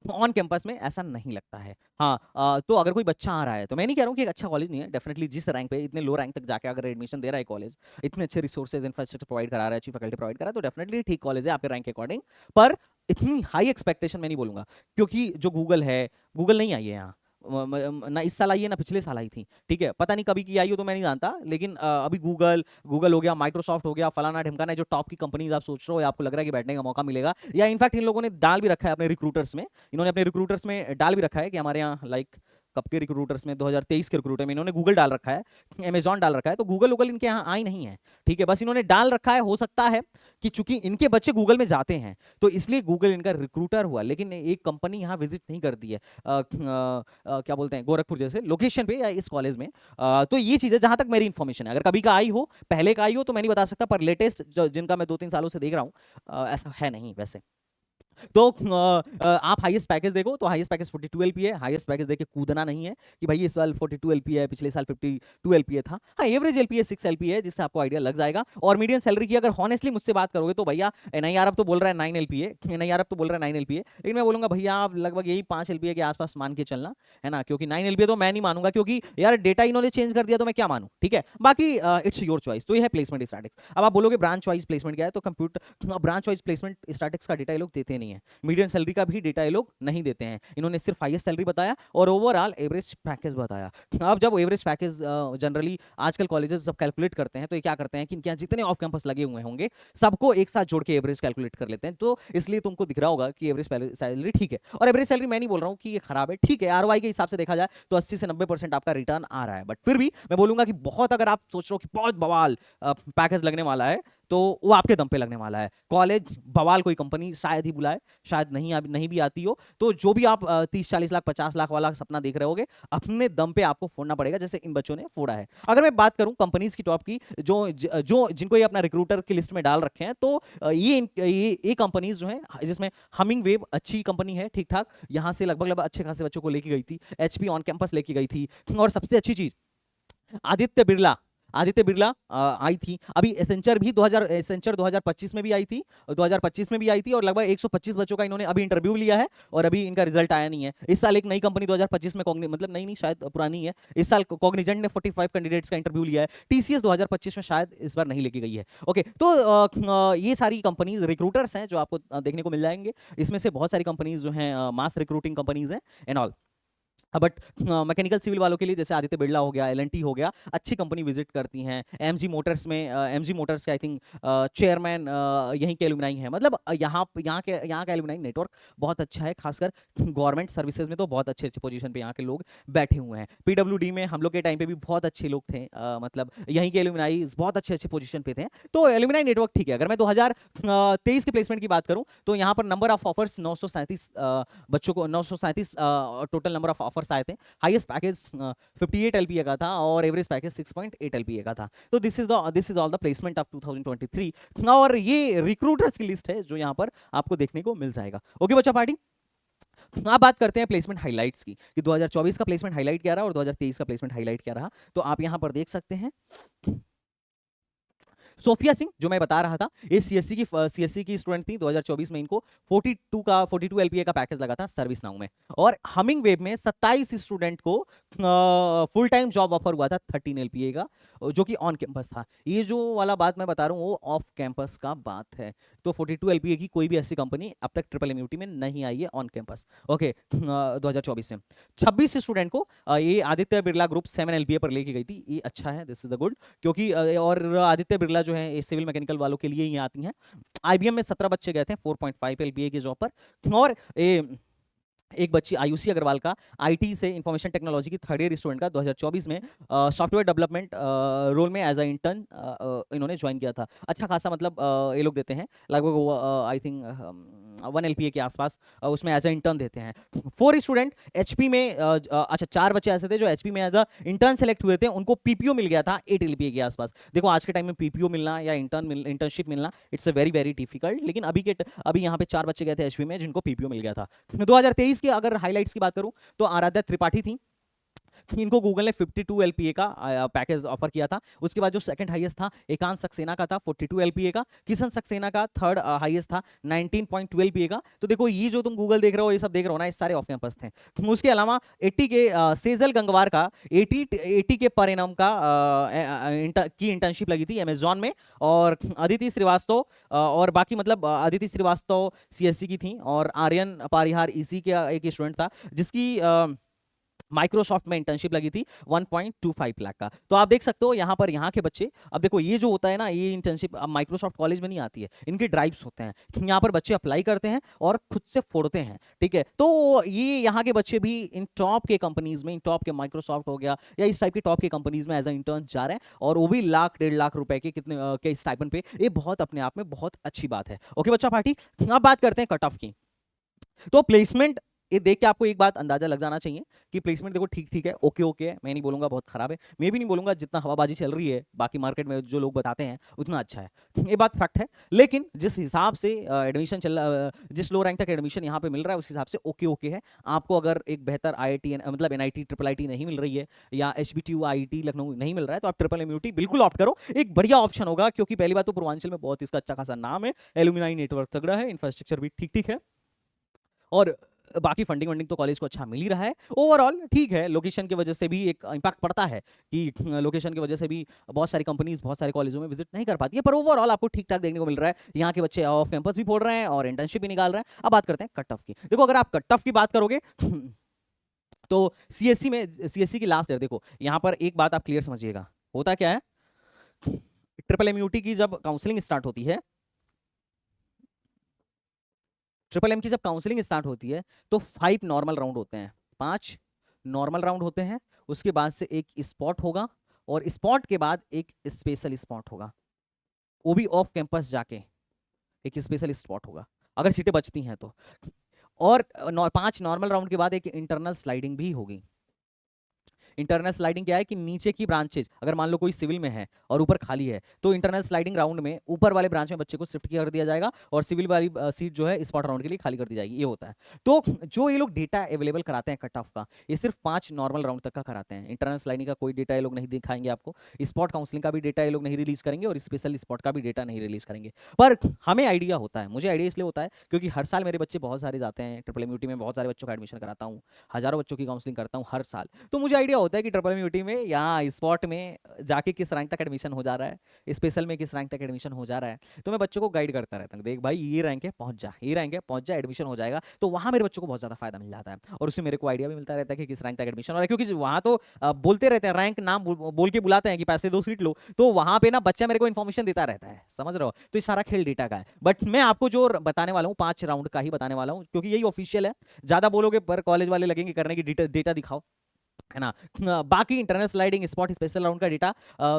ऑन कैंपस में ऐसा नहीं लगता है। हाँ, तो अगर कोई बच्चा आ रहा है, तो मैं नहीं कह रहा हूँ कि एक अच्छा कॉलेज नहीं है, डेफिनेटली जिस रैंक पे, इतने लो रैंक तक जाके अगर एडमिशन दे रहा है कॉलेज, इतने अच्छे रिसोर्सेज इंफ्रास्ट्रक्चर प्रोवाइड करा रहा है, अच्छी फैकल्टी प्रोवाइड करा है, तो डेफिनेटली ठीक कॉलेज है आपके रैंक के अकॉर्डिंग। पर इतनी हाई एक्सपेक्टेशन मैं नहीं बोलूंगा, क्योंकि जो गूगल है, गूगल नहीं आई है यहाँ, ना इस साल आई है ना पिछले साल आई थी, ठीक है। पता नहीं कभी की आई हो तो मैं नहीं जानता, लेकिन अभी गूगल हो गया, माइक्रोसॉफ्ट हो गया, फलाना ढिमकाना, जो टॉप की कंपनीज आप सोच रहे हो या आपको लग रहा है कि बैठने का मौका मिलेगा, या इनफैक्ट इन लोगों ने डाल भी रखा है अपने रिक्रूटर्स में, इन्होंने अपने रिक्रूटर्स में डाल भी रखा है कि हमारे यहाँ लाइक कब के रिक्रूटर्स में, 2023 के रिक्रूटर में इन्होंने गूगल डाल रखा है, अमेजॉन डाल रखा है, तो गूगल इनके यहाँ आई नहीं है, ठीक है। बस इन्होंने डाल रखा है, हो सकता है कि चूंकि इनके बच्चे गूगल में जाते हैं तो इसलिए गूगल इनका रिक्रूटर हुआ, लेकिन एक कंपनी यहाँ विजिट नहीं करती है, क्या बोलते हैं, गोरखपुर जैसे लोकेशन पे या इस कॉलेज में। तो ये चीज़ है जहां तक मेरी इंफॉर्मेशन है। अगर कभी का आई हो, पहले का आई हो, तो मैं नहीं बता सकता, पर लेटेस्ट जिनका मैं 2-3 सालों से देख रहा हूँ ऐसा है नहीं वैसे। तो आप हाईएस्ट पैकेज देखो तो हाईएस्ट पैकेज 42 एलपीए है। हाईएस्ट पैकेज देख के कूदना नहीं है कि भाई इस साल 42 एलपीए है, पिछले साल 52 एलपीए था। हाँ, एवरेज एलपीए 6 एलपीए है, जिससे आपको आइडिया लग जाएगा। और मीडियन सैलरी की अगर हॉनेस्टली मुझसे बात करोगे तो भैया एनआईआर अब तो बोल रहा है 9 एलपीए, एनआईआर अब तो बोल रहा है 9 एलपीए, लेकिन मैं बोलूंगा भैया आप लगभग यही 5 एलपीए के आसपास मान के चलना, है ना, क्योंकि 9 एलपीए तो मैं नहीं मानूंगा, क्योंकि यार डेटा इन्होंने चेंज कर दिया तो मैं क्या मानूं, ठीक है। बाकी इट्स योर चॉइस। तो ये है प्लेसमेंट स्टैटिक्स। अब आप बोलोगे ब्रांच वाइज प्लेसमेंट क्या है, तो computer branch wise placement statics का डेटा ये लोग देते नहीं नहीं है, मीडियम सैलरी का भी डेटा ये लोग नहीं देते हैं। इन्होंने सिर्फ हाईएस्ट सैलरी बताया और ओवरऑल एवरेज पैकेज बताया। अब जब एवरेज पैकेज जनरली आजकल कॉलेजेस सब कैलकुलेट करते हैं तो ये क्या करते हैं कि इनके यहाँ जितने ऑफ कैंपस लगे हुए होंगे सबको एक साथ जोड़ के एवरेज कैलकुलेट कर लेते हैं। तो इसलिए तुमको दिख रहा होगा कि एवरेज सैलरी ठीक है, और एवरेज सैलरी मैं नहीं बोल रहा हूँ कि ये खराब है, ठीक है, आरओआई के हिसाब से देखा जाए तो 80 से 90% आपका रिटर्न आ रहा है। बट फिर भी मैं बोलूंगा कि बहुत, अगर आप सोच रहे हो कि बहुत बवाल पैकेज लगने वाला है तो वो आपके दम पे लगने वाला है। कॉलेज बवाल कोई कंपनी शायद ही बुलाए, शायद नहीं भी आती हो। तो जो भी आप 30-40 लाख 50 लाख वाला सपना देख रहे होगे, अपने दम पे आपको फोड़ना पड़ेगा, जैसे इन बच्चों ने फोड़ा है। अगर मैं बात करूं कंपनीज की टॉप की, जो जिनको ये अपना रिक्रूटर की लिस्ट में डाल रखे हैं, तो ये कंपनीज जो है, जिसमें हमिंग वेव अच्छी कंपनी है, ठीक ठाक, यहां से लगभग अच्छे खासे बच्चों को लेके गई थी। एचपी ऑन कैंपस लेके गई थी, और सबसे अच्छी चीज आदित्य बिरला आई थी। अभी एसेंचर 2025 में भी आई थी, 2025 में भी आई थी, और लगभग 125 बच्चों का इन्होंने अभी इंटरव्यू लिया है और अभी इनका रिजल्ट आया नहीं है। इस साल एक नई कंपनी 2025 में मतलब नहीं शायद पुरानी है, इस साल कॉग्निजेंट ने 45 कैंडिडेट्स का इंटरव्यू लिया है। टीसीएस 2025 में शायद इस बार नहीं लेके गई है। ओके, तो ये सारी कंपनीज रिक्रूटर्स हैं जो आपको देखने को मिल जाएंगे। इसमें से बहुत सारी कंपनीज जो हैं मास रिक्रूटिंग कंपनीज हैं and all. But mechanical civil वालों के लिए जैसे आदित्य बिरला हो गया, एल&टी हो गया, अच्छी कंपनी विजिट करती हैं। एमजी मोटर्स के आई थिंक चेयरमैन यहीं के एलुमनाई हैं। मतलब यहाँ का एलुमनाई नेटवर्क बहुत अच्छा है, खासकर गवर्नमेंट सर्विसेज में तो बहुत अच्छे पोजीशन पे यहाँ के लोग बैठे हुए हैं। पीडब्ल्यूडी में हम लोग के टाइम पे भी बहुत अच्छे लोग थे, मतलब यहीं के एलुमनाई बहुत अच्छे पोजीशन पे थे। तो एलुमनाई नेटवर्क ठीक है। अगर मैं 2023 के प्लेसमेंट की बात करूँ तो यहाँ पर नंबर ऑफ ऑफर्स 937 बच्चों को, 937 टोटल नंबर ऑफ ऑफर्स आए थे। हाईएस्ट पैकेज 58 एलपीए का था और एवरेज पैकेज 6.8 एलपीए का था। तो this is all the placement of 2023, और ये रिक्रूटर्स की लिस्ट है जो यहाँ पर आपको देखने को मिल जाएगा। ओके बच्चा पार्टी, आप बात करते हैं प्लेसमेंट हाइलाइट्स की कि 2024 का प्लेसमेंट हाइलाइट क्या रहा और 2023 का प्लेसमेंट हाइलाइट क्या रहा। तो आप यहां पर देख सकते हैं सोफिया सिंह, जो मैं बता रहा था, ये सीएससी की स्टूडेंट थी। 2024 में इनको 42 एलपीए का पैकेज लगा था सर्विस नाउ में, और हमिंग वेव में 27 स्टूडेंट को फुल टाइम जॉब ऑफर हुआ था 13 एलपीए का, जो कि ऑन कैंपस था। ये जो वाला बात मैं बता रहा हूँ वो ऑफ कैंपस का बात है। तो 42 एलपीए की कोई भी ऐसी कंपनी अब तक ट्रिपल एमयूटी में नहीं आई है ऑन कैंपस। ओके, 2024 में 26 स्टूडेंट को ये आदित्य बिरला ग्रुप 7 एलपीए पर लेके गई थी। ये अच्छा है, दिस इज द गुड, क्योंकि और आदित्य बिरला जो है सिविल मैकेनिकल वालों के लिए ही आती हैं। आईबीएम में 17 बच्चे गए थे 4.5 एलपीए की जॉब पर, और एक बच्ची आयुषी अग्रवाल का आईटी से इंफॉर्मेशन टेक्नोलॉजी की थर्ड ईयर स्टूडेंट का 2024 में सॉफ्टवेयर डेवलपमेंट रोल में एज अ इंटर्न इन्होंने ज्वाइन किया था। अच्छा खासा मतलब ये लोग देते हैं लगभग आई थिंक 1 एलपीए के आसपास उसमें एज अ इंटर्न देते हैं। 4 स्टूडेंट एचपी में अच्छा 4 बच्चे ऐसे थे जो एचपी में एज अ इंटर्न सेलेक्ट हुए थे, उनको पीपीओ मिल गया था 8 एलपीए के आसपास। देखो आज के टाइम में पीपीओ मिलना या इंटर्नशिप मिलना इट्स अ वेरी डिफिकल्ट, लेकिन अभी यहाँ पे 4 बच्चे गए थे एचपी में जिनको पीपीओ मिल गया था। 2023 की अगर हाइलाइट्स की बात करूं तो आराध्या त्रिपाठी थी, इनको गूगल ने 52 एलपीए का पैकेज ऑफर किया था। उसके बाद जो सेकंड हाईएस्ट था एकांश सक्सेना का था 42 एलपीए का, किशन सक्सेना का थर्ड हाईएस्ट था 19.12 एलपीए का। तो देखो ये जो तुम गूगल देख रहे हो, ये सब देख रहे हो ना, ये सारे ऑफ कैंपस थे। उसके अलावा 80 के सेजल गंगवार का 80 के पर एनम का की इंटर्नशिप लगी थी अमेजॉन में, और अदिति श्रीवास्तव और बाकी मतलब अदिति श्रीवास्तव सीएससी की थी, और आर्यन पारिहार ईसी का एक स्टूडेंट था जिसकी माइक्रोसॉफ्ट में इंटर्नशिप लगी थी 1.25 लाख का। तो आप देख सकते हो यहाँ पर यहाँ के बच्चे, अब देखो ये जो होता है ना, ये इंटर्नशिप अब माइक्रोसॉफ्ट कॉलेज में नहीं आती है, इनके ड्राइव्स होते हैं, यहाँ पर बच्चे अप्लाई करते हैं और खुद से फोड़ते हैं, ठीक है। तो ये यहाँ के बच्चे भी इन टॉप के कंपनीज में, इन टॉप के माइक्रोसॉफ्ट हो गया या इस टाइप के टॉप के कंपनीज में एज अ इंटर्न जा रहे हैं, और वो भी 1-1.5 लाख रुपए के कितने के स्टाइपेंड पे। ये बहुत अपने आप में बहुत अच्छी बात है। ओके बच्चा पार्टी, अब बात करते हैं कट ऑफ की। तो प्लेसमेंट ये देख के आपको एक बात अंदाजा लग जाना चाहिए कि प्लेसमेंट देखो ठीक है, ओके है, मैं नहीं बोलूंगा बहुत खराब है, मैं भी नहीं बोलूंगा जितना हवाबाजी चल रही है बाकी मार्केट में जो लोग बताते हैं उतना अच्छा है, ये बात फैक्ट है। लेकिन जिस हिसाब से एडमिशन चल रहा, जिस लो रैंक तक एडमिशन यहाँ पे मिल रहा है उस हिसाब से ओके है। आपको अगर एक बेहतर IIT मतलब NIT IIIT नहीं मिल रही है या HBTU IIT लखनऊ नहीं मिल रहा है, तो आप ट्रिपल MUT बिल्कुल ऑप्ट करो, एक बढ़िया ऑप्शन होगा। क्योंकि पहली बात तो पूर्वांचल में बहुत इसका अच्छा खासा नाम है, एलुमनाई नेटवर्क तगड़ा है, इंफ्रास्ट्रक्चर भी ठीक है, और बाकी फंडिंग वंडिंग तो कॉलेज को अच्छा मिल ही रहा है। ओवरऑल ठीक है, लोकेशन की वजह से भी एक इम्पैक्ट पड़ता है कि लोकेशन की वजह से भी बहुत सारी कंपनीज बहुत सारे कॉलेजों में विजिट नहीं कर पाती है, पर ओवरऑल आपको ठीक ठाक देखने को मिल रहा है। यहाँ के बच्चे ऑफ कैंपस भी पढ़ रहे हैं और इंटर्नशिप भी निकाल रहे हैं। अब बात करते हैं कट ऑफ की। देखो अगर आप कट ऑफ की बात करोगे तो सीएससी में, सीएससी की लास्ट ईयर देखो, यहाँ पर एक बात आप क्लियर समझिएगा, होता क्या है, ट्रिपल एमयूटी की जब काउंसलिंग स्टार्ट होती है, ट्रिपल एम की जब काउंसलिंग स्टार्ट होती है तो 5 नॉर्मल राउंड होते हैं, 5 नॉर्मल राउंड होते हैं। उसके बाद से एक स्पॉट होगा और स्पॉट के बाद एक स्पेशल स्पॉट होगा, वो भी ऑफ कैंपस जाके एक स्पेशल स्पॉट होगा अगर सीटें बचती हैं तो। और 5 नॉर्मल राउंड के बाद एक इंटरनल स्लाइडिंग भी होगी। इंटरनल स्लाइडिंग क्या है कि नीचे की ब्रांचेज, अगर मान लो कोई सिविल में है और ऊपर खाली है, तो इंटरनल स्लाइडिंग राउंड में ऊपर वाले ब्रांच में बच्चे को शिफ्ट कर दिया जाएगा और सिविल वाली सीट जो है स्पॉट राउंड के लिए खाली कर दी जाएगी, ये होता है। तो जो ये लोग डेटा अवेलेबल कराते हैं कट ऑफ का, ये सिर्फ 5 नॉर्मल राउंड तक का कराते हैं। इंटरनल स्लाइडिंग का कोई डेटा ये लोग नहीं दिखाएंगे आपको, स्पॉट काउंसलिंग का भी डेटा ये लोग नहीं रिलीज करेंगे और स्पेशल स्पॉट का भी डेटा नहीं रिलीज करेंगे। पर हमें आइडिया होता है, मुझे आइडिया इसलिए होता है क्योंकि हर साल मेरे बच्चे बहुत सारे जाते हैं ट्रिपल एमयूटी में, बहुत सारे बच्चों का एडमिशन कराता हूँ, हजारों बच्चों की काउंसलिंग करता हूँ हर साल। तो मुझे आइडिया होता है कि ट्रिपल एमयूटी में यहाँ स्पॉट में जाके किस रैंक तक एडमिशन हो जा रहा है, स्पेशल में किस रैंक तक एडमिशन हो जा रहा है। तो मैं बच्चों को गाइड करता रहता हूँ, देख भाई ये रैंक है पहुंच जा, ये रैंक है पहुंच जा, एडमिशन हो जाएगा। तो वहां मेरे बच्चों को बहुत ज्यादा फायदा मिल जाता है और उससे मेरे को आइडिया भी मिलता रहता है कि किस रैंक तक एडमिशन हो रहा है, क्योंकि वहां तो बोलते रहते हैं रैंक, नाम बोल के बुलाते हैं कि पैसे दो सीट लो, तो वहां पे ना बच्चा मेरे को इन्फॉर्मेशन देता रहता है, समझ रहे हो। तो ये सारा खेल डेटा का है। बट मैं आपको जो बताने वाला हूँ 5 राउंड का ही बताने वाला हूँ, क्योंकि यही ऑफिशियल है। ज्यादा बोलोगे पर कॉलेज वाले लगेंगे करने की, डेटा दिखाओ, है ना। बाकी internal sliding spot special round का डेटा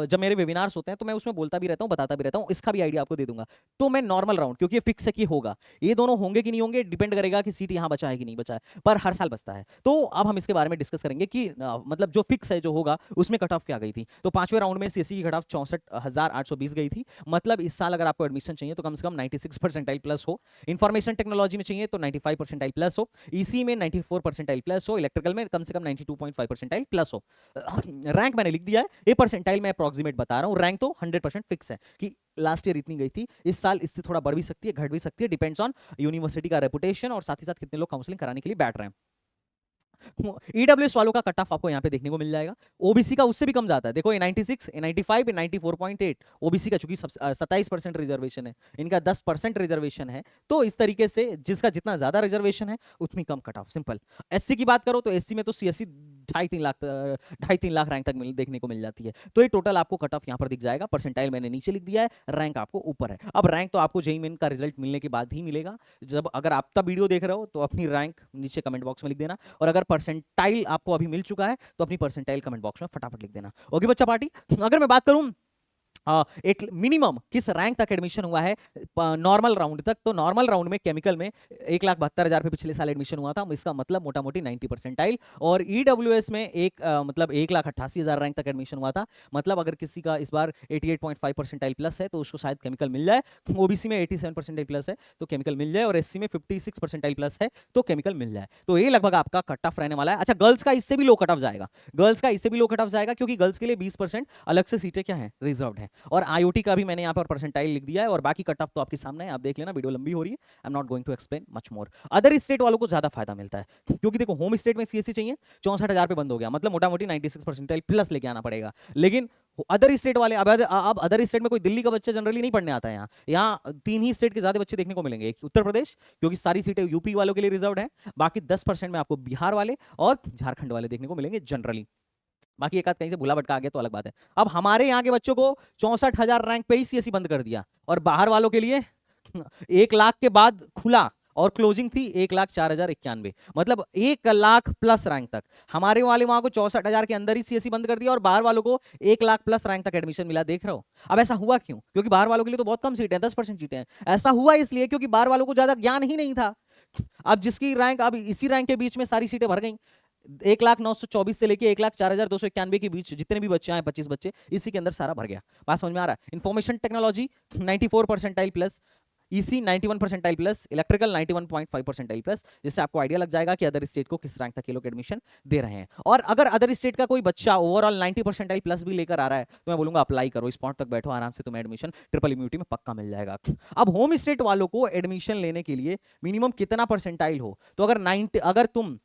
जब मेरे वेबिनार्स होते हैं तो मैं उसमें बोलता भी रहता हूँ, बताता भी रहता हूँ, इसका भी आइडिया आपको दे दूंगा। तो मैं नॉर्मल राउंड, क्योंकि ये फिक्स है कि होगा, ये दोनों होंगे कि नहीं होंगे डिपेंड करेगा कि सीट यहाँ बचा है कि नहीं बचा है, पर हर साल बचता है। तो अब हम इसके बारे में डिस्कस करेंगे कि मतलब जो फिक्स है जो होगा उसमें कट ऑफ क्या गई थी। तो 5वें राउंड में सीएससी की कट ऑफ 64,820 गई थी। मतलब इस साल अगर आपको एडमिशन चाहिए तो कम से कम 96 परसेंटाइल प्लस हो, इंफॉर्मेशन टेक्नोलॉजी में चाहिए तो 95 परसेंटाइल प्लस हो, ईसी में 94 परसेंटाइल प्लस हो, इलेक्ट्रिकल में कम से कम 92.5 परसेंटाइल प्लस हो। रैंक मैंने लिख दिया है, ये परसेंटाइल मैं अप्रोक्सीमेट बता रहा हूं, रैंक तो 100% फिक्स है कि लास्ट ईयर इतनी गई थी, इस साल इससे थोड़ा बढ़ भी सकती है, घट भी सकती है, डिपेंड्स ऑन यूनिवर्सिटी का रेपुटेशन और साथ ही साथ कितने लोग काउंसलिंग कराने के लिए बैठ रहे हैं। ईडब्ल्यूएस वालों का कट ऑफ आपको यहाँ पे देखने को मिल जाएगा। ओबीसी का उससे भी कम जाता है, देखो ये 96, ये 95, ये 94.8। ओबीसी का चूंकि 27% रिजर्वेशन है, इनका 10% रिजर्वेशन है, तो इस तरीके से जिसका जितना ज्यादा रिजर्वेशन है उतनी कम कट ऑफ। सिंपल। एससी की बात करो तो एससी में तो सीएससी 2.5-3 लाख रैंक तक देखने को मिल जाती है। तो ये टोटल आपको कट ऑफ यहाँ पर दिख जाएगा। परसेंटाइल मैंने नीचे लिख दिया है, रैंक आपको ऊपर है। अब रैंक तो आपको जेईई मेन का रिजल्ट मिलने के बाद ही मिलेगा। जब अगर आप तब वीडियो देख रहे हो तो अपनी रैंक नीचे कमेंट बॉक्स में लिख देना, और अगर परसेंटाइल आपको अभी मिल चुका है तो अपनी परसेंटाइल कमेंट बॉक्स में फटाफट लिख देना। ओके बच्चा पार्टी। अगर मैं बात करूं एक मिनिमम किस रैंक तक एडमिशन हुआ है नॉर्मल राउंड तक, तो नॉर्मल राउंड में केमिकल में 1,72,000 पे पिछले साल एडमिशन हुआ था, इसका मतलब मोटा मोटी 90 परसेंटाइल। और ईडब्ल्यूएस में मतलब 1,88,000 रैंक तक एडमिशन हुआ था, मतलब अगर किसी का इस बार 88.5 परसेंटाइल प्लस है तो उसको शायद केमिकल मिल जाए। ओबीसी में 87 परसेंटाइल प्लस है तो केमिकल मिल जाए, और एससी में 56 परसेंटाइल प्लस है तो केमिकल मिल जाए। तो ये लगभग आपका कट ऑफ रहने वाला है। अच्छा, गर्ल्स का इससे भी लो कट ऑफ जाएगा, गर्ल्स का इससे भी लो कट ऑफ जाएगा, क्योंकि गर्ल्स के लिए 20% अलग से सीटें क्या है रिजर्व्ड है। और आईओटी का भी मैंने यहाँ पर परसेंटाइल लिख दिया है, और बाकी कट ऑफ तो आपके सामने है, आप देख लेना, वीडियो लंबी हो रही है, I am not going to explain much more. Other state वालों को ज्यादा फायदा मिलता है, क्योंकि देखो होम स्टेट में सीएससी चाहिए 64,000 पे बंद हो गया, मतलब मोटा मोटी 96 परसेंटाइल प्लस लेके आना पड़ेगा। लेकिन अदर स्टेट वाले, अब अदर स्टेट में कोई दिल्ली का बच्चा जनरली नहीं पढ़ने आता है, यहाँ 3 ही स्टेट के ज्यादा बच्चे देखने को मिलेंगे। एक उत्तर प्रदेश, क्योंकि सारी सीटें यूपी वालों के लिए रिजर्व्ड है, बाकी 10% में आपको बिहार वाले और झारखंड वाले देखने को मिलेंगे जनरली। बाकी एक आध कहीं से भूला भटका आ गया तो अलग बात है। अब हमारे यहाँ के बच्चों को 64,000 रैंक पे ही सीएससी बंद कर दिया, और बाहर वालों के लिए 1 लाख के बाद खुला, और क्लोजिंग थी 1,04,091, मतलब 1 लाख प्लस रैंक तक। हमारे वाले वहां को 64,000 के अंदर ही सीएससी बंद कर दिया, और बाहर वालों को 1 लाख प्लस रैंक तक एडमिशन मिला। देख रहे हो अब ऐसा हुआ क्यों? क्योंकि बाहर वालों के लिए तो बहुत कम सीटें हैं, 10% सीटें हैं। ऐसा हुआ इसलिए क्योंकि बाहर वालों को ज्यादा ज्ञान ही नहीं था। अब जिसकी रैंक, अब इसी रैंक के बीच में सारी सीटें भर गई, 1,09,24 से लेके 1,04,291 के बीच जितने भी बच्चे आए 25 बच्चे, इसी के अंदर सारा भर गया। बात समझ में आ रहा है? Information technology 94 percentile plus, EC 91 percentile plus, electrical 91.5 percentile plus, जिससे आपको आइडिया लग जाएगा कि अदर स्टेट को किस रैंक तक ये लोग एडमिशन दे रहे हैं। और अगर अदर स्टेट का कोई बच्चा ओवरऑल 90 परसेंटाइल प्लस भी लेकर आ रहा है तो मैं बोलूंगा अप्लाई करो, स्पॉट तक बैठो आराम से, तुम्हें एडमिशन ट्रिपल इम्यूनिटी में पक्का मिल जाएगा। अब होम स्टेट वालों को एडमिशन लेने के लिए मिनिमम कितना परसेंटाइल हो, तो अगर तुम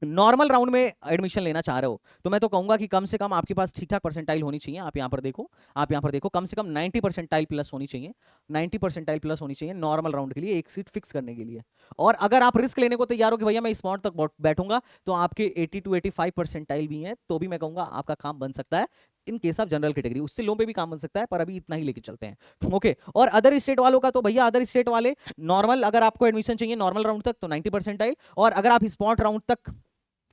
नॉर्मल राउंड में एडमिशन लेना चाह रहे हो तो मैं तो कहूंगा कि कम से कम आपके पास ठीक ठाक परसेंटाइल होनी चाहिए। आप यहां पर देखो, कम से कम 90 परसेंटाइल प्लस होनी चाहिए, 90 परसेंटाइल प्लस होनी चाहिए नॉर्मल राउंड के लिए, एक सीट फिक्स करने के लिए। और अगर आप रिस्क लेने को तैयार हो कि भैया मैं स्पॉट तक बैठूंगा, तो आपके 80 to 85 परसेंटाइल भी हैं, तो भी मैं कहूंगा आपका काम बन सकता है। In case of general category उससे लो पे भी काम बन सकता है, पर अभी इतना ही लेके चलते हैं। ओके, और अदर स्टेट वालों का तो भैया अदर स्टेट वाले नॉर्मल, अगर आपको एडमिशन चाहिए नॉर्मल राउंड तक तो 90 परसेंटाइल, और अगर आप स्पॉट राउंड तक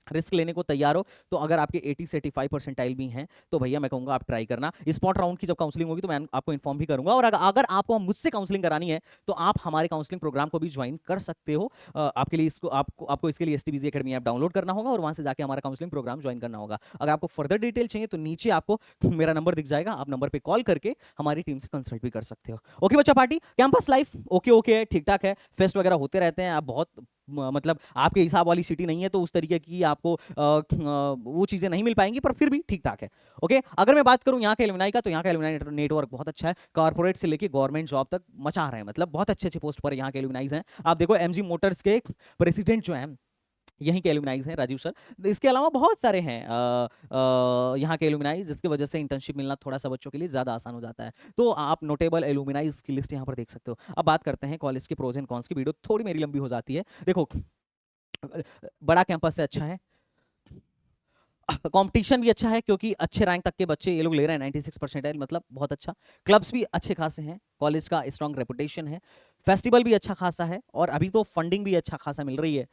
रिस्क लेने को तैयार हो तो अगर आपके 80 से 85 परसेंटाइल भी हैं तो भैया मैं कहूंगा आप ट्राई करना। स्पॉट राउंड की जब काउंसलिंग होगी तो मैं आपको इन्फॉर्म भी करूंगा, और अगर आपको मुझसे काउंसलिंग करानी है तो आप हमारे काउंसलिंग प्रोग्राम को भी ज्वाइन कर सकते हो। आपके लिए आपको इसके लिए एसटीबीजी एकेडमी ऐप डाउनलोड करना होगा और वहां से जाके हमारा काउंसलिंग प्रोग्राम ज्वाइन करना होगा। अगर आपको फर्दर डिटेल चाहिए तो नीचे आपको मेरा नंबर दिख जाएगा, आप नंबर पर कॉल करके हमारी टीम से कंसल्ट भी कर सकते हो। ओके बच्चा party, campus life okay okay है, ठीक ठाक है, फेस्ट वगैरह होते रहते हैं। आप बहुत मतलब आपके हिसाब वाली सिटी नहीं है तो उस तरीके की आपको वो चीजें नहीं मिल पाएंगी, पर फिर भी ठीक ठाक है। ओके, अगर मैं बात करूं यहाँ के एलुमनाई का, तो यहाँ का एलुमनाई नेटवर्क बहुत अच्छा है, कॉर्पोरेट से लेके गवर्नमेंट जॉब तक मचा रहे हैं, मतलब बहुत अच्छे अच्छे पोस्ट पर यहाँ के एलुमनाइज हैं। आप देखो एमजी मोटर्स के प्रेसिडेंट जो हैं यहीं के एलुमनाइज हैं, राजीव सर। इसके अलावा बहुत सारे हैं यहाँ के एलुमनाइज, जिसकी वजह से इंटर्नशिप मिलना थोड़ा सा बच्चों के लिए ज़्यादा आसान हो जाता है। तो आप नोटेबल एलुमनाइज की लिस्ट यहाँ पर देख सकते हो। अब बात करते हैं कॉलेज के प्रोज एंड कॉन्स की। वीडियो थोड़ी मेरी लंबी हो जाती है। देखो, बड़ा कैंपस से अच्छा है, कंपटीशन भी अच्छा है क्योंकि अच्छे रैंक तक के बच्चे ये लोग ले रहे हैं, 96 परसेंटाइल मतलब बहुत अच्छा। क्लब्स भी अच्छे खासे हैं, कॉलेज का स्ट्रॉन्ग रेपुटेशन है, फेस्टिवल भी अच्छा खासा है, और अभी तो फंडिंग भी अच्छा खासा मिल रही है,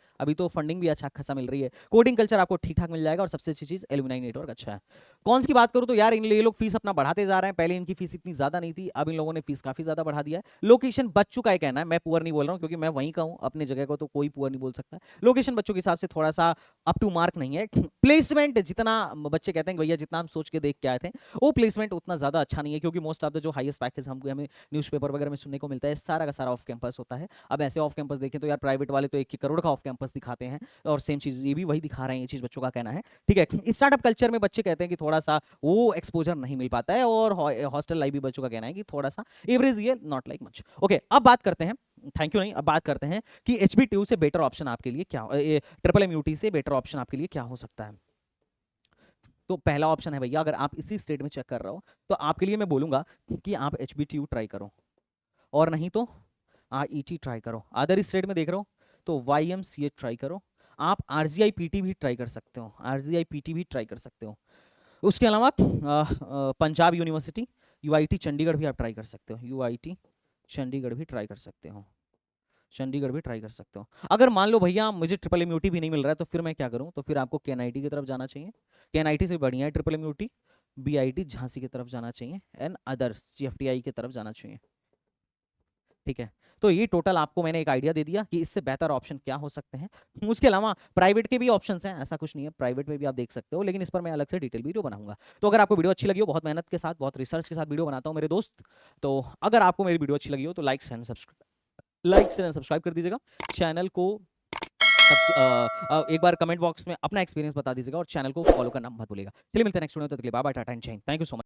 कोडिंग कल्चर आपको ठीक ठाक मिल जाएगा, और सबसे अच्छी चीज एलुमनाई नेटवर्क अच्छा है। कौन की बात करूं तो यार ये लोग फीस अपना बढ़ाते जा रहे हैं। पहले इनकी फीस इतनी ज्यादा नहीं थी, अब इन लोगों ने फीस काफी ज्यादा बढ़ा दिया है। लोकेशन बच्चों का कहना है, मैं पुअर नहीं बोल रहा हूँ क्योंकि मैं वहीं का हूँ, अपनी जगह को तो कोई पुअर नहीं बोल सकता। लोकेशन बच्चों के हिसाब से थोड़ा सा अप टू मार्क नहीं है। प्लेसमेंट जितना बच्चे कहते हैं भैया जितना हम सोच के देख के आए थे वो प्लेसमेंट उतना ज्यादा अच्छा नहीं है, क्योंकि मोस्ट ऑफ द जो हाईएस्ट पैकेज हमको हमें न्यूज़पेपर वगैरह में सुनने को मिलता है सारा का सारा ऑफ कैंपस होता है। अब ऐसे ऑफ कैंपस देखें तो यार प्राइवेट वाले तो 1 करोड़ का ऑफ कैंपस दिखाते हैं, और सेम चीज ये भी वही दिखा रहे हैं, ये चीज बच्चों का कहना है। ठीक है, स्टार्टअप कल्चर में बच्चे कहते हैं कि थोड़ा सा वो एक्सपोजर नहीं मिल पाता है, और हॉस्टल लाइफ भी बच्चों का कहना है कि थोड़ा सा एवरेज, ये नॉट लाइक मच। ओके, अब बात करते हैं, थैंक यू नहीं, अब बात करते हैं कि HBTU से बेटर ऑप्शन आपके लिए क्या, ट्रिपल MUT से बेटर ऑप्शन आपके लिए क्या हो सकता है। तो पहला ऑप्शन है भैया, अगर आप इसी स्टेट में चेक कर रहे हो तो आपके लिए मैं बोलूंगा कि आप HBTU ट्राई करो, और नहीं तो IET ट्राई करो। अदर स्टेट में देख रहे हो तो YMCA ट्राई करो। आप RGI PT भी ट्राई कर सकते हो, RGI PT भी ट्राई कर सकते हो। उसके अलावा पंजाब यूनिवर्सिटी, UIT चंडीगढ़ भी आप ट्राई कर सकते हो, UIT चंडीगढ़ भी ट्राई कर सकते हो, चंडीगढ़ भी ट्राई कर सकते हो। अगर मान लो भैया मुझे ट्रिपल MUT भी नहीं मिल रहा है तो फिर मैं क्या करूं, तो फिर आपको KNIT की तरफ जाना चाहिए, KNIT से बढ़िया है ट्रिपल MUT, BIT झांसी की तरफ जाना चाहिए, एंड अदर्स GFTI की तरफ जाना चाहिए। ठीक है, तो ये टोटल आपको मैंने एक आइडिया दे दिया कि इससे बेहतर ऑप्शन क्या हो सकते हैं। उसके अलावा प्राइवेट के भी ऑप्शंस हैं, ऐसा कुछ नहीं है, प्राइवेट में भी आप देख सकते हो, लेकिन इस पर मैं अलग से डिटेल वीडियो बनाऊंगा। तो अगर आपको वीडियो अच्छी लगी हो, बहुत मेहनत के साथ, बहुत रिसर्च के साथ वीडियो बनाता हूँ मेरे दोस्त, तो अगर आपको मेरी वीडियो अच्छी लगी हो तो लाइक एंड सब्सक्राइब कर दीजिएगा चैनल को। एक बार कमेंट बॉक्स में अपना एक्सपीरियंस बता दीजिएगा, और चैनल को फॉलो करना मत भूलिएगा। चलिए मिलते हैं नेक्स्ट वीडियो में, तब तक के लिए बाय बाय, टाटा एंड जय Hind, thank you so much.